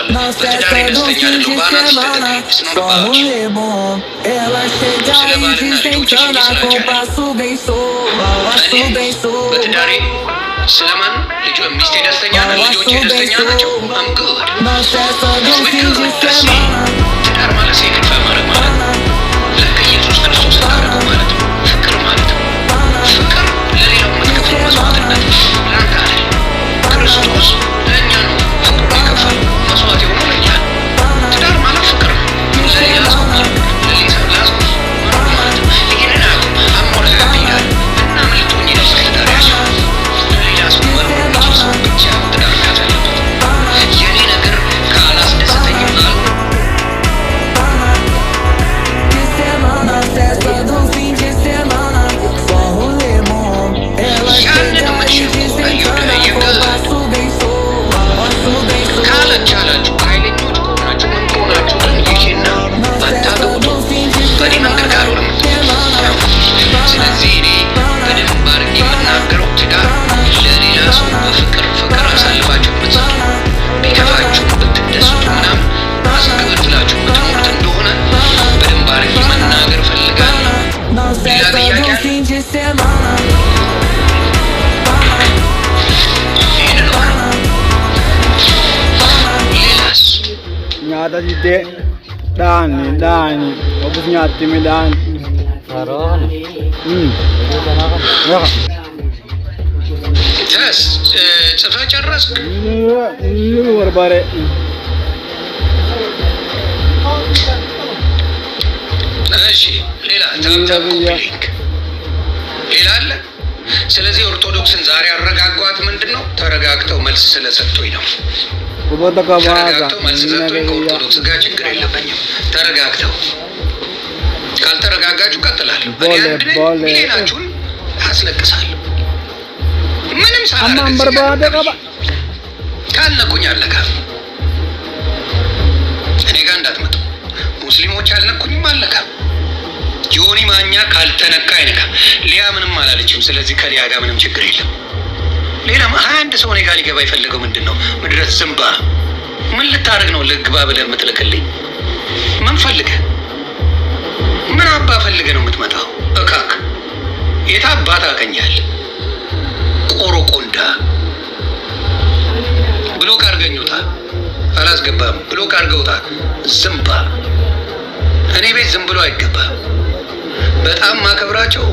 በትዳሬ ደስተኛ አይደለሁም። ባናት ተጠቅኝ ስኖርባችሁ ስለ ባልና ልጆች በትዳሬ ስለማን ሚስቴ ደስተኛ ና ልጆቼ ደስተኛ ናቸው። አምግድ ትዳር ማለት ሴክሪፋይ ማድረግ ማለት ነው። ልክ ኢየሱስ ክርስቶስ እንዳደረገው ማለት ነው። ፍቅር ማለት ነው። ፍቅር ለሌላው የምትከፍለው መስዋዕትነት ለአንተ አይደል። ክርስቶስ ለእኛ ነው ፍቅሩን የከፈለው። መስዋዕት የሆነው ለእኛ ነው። ትዳር ማለት ፍቅር ነው። ለሌላ ሰው ለሌላ ሰው መኖር ማለት ነው። ይህንን አሞር ይላል እና ምልቶኝ ደስ ትዳር ያቸው ለሌላ ሰው መኖር የሚችል ሰው ብቻ ትዳር መያዝ አለበት። የኔ ነገር ካላስደሰተኝም አልሆነም። ካላቻላችሁ ኃይለኞች ከሆናችሁ ምን ከሆናችሁ ግን ይሄና ባታገቡ በእኔ መንገድ ካልሆነ ስለዚህ እኔ በደንብ አድርጌ የምናገረው ትዳር ለሌላ ሰው በፍቅር አሳልፋችሁ የምትሰጡ ቢከፋችሁ ብትደሰቱ ምናምን አስገበትላችሁ የምትኖሩት እንደሆነ በደንብ አድርጌ መናገር እፈልጋለሁ። ሌላ ጥያቄ nyata jide dani obus nyati me dan Saron. ya ተስ ጽፈህ ጨረስክ? ወርባሬ እሺ ሌላ ታምታም ኮምፕሊንክ ሌላ አለ። ስለዚህ ኦርቶዶክስን ዛሬ አረጋጓት። ምንድነው? ተረጋግተው መልስ ስለሰጡኝ ነው። ተረጋግተው መልስ ሰጡኝ። ከኦርቶዶክስ ጋር ችግር የለብኝም። ተረጋግተው ካልተረጋጋችሁ ቀጥላለሁ። እኔ አንድ ነኝ። ሚሊዮናችሁን አስለቅሳለሁ። ምንም ሳላደርግ ካልነኩኝ አለካ እኔ ጋር እንዳትመጡ። ሙስሊሞች አልነኩኝም አለካ። ዮኒ ማኛ ካልተነካ አይነካ። ሊያ ምንም አላለችም። ስለዚህ ከሊያ ጋር ምንም ችግር የለም። ሌላ 21 ሰው እኔ ጋር ሊገባ የፈለገው ምንድን ነው? ምድረት ዝምባ ምን ልታደርግ ነው? ልግባ ብለህ የምትልክልኝ ምን ፈልገህ? ምን አባ ፈልገህ ነው የምትመጣው? እካክ የት አባት አገኛል? ቆሮቆንዳ ብሎክ አድርገውታል። አላስገባም። ብሎክ አድርገውታል። ዝምባ እኔ ቤት ዝም ብሎ አይገባም። በጣም ማከብራቸው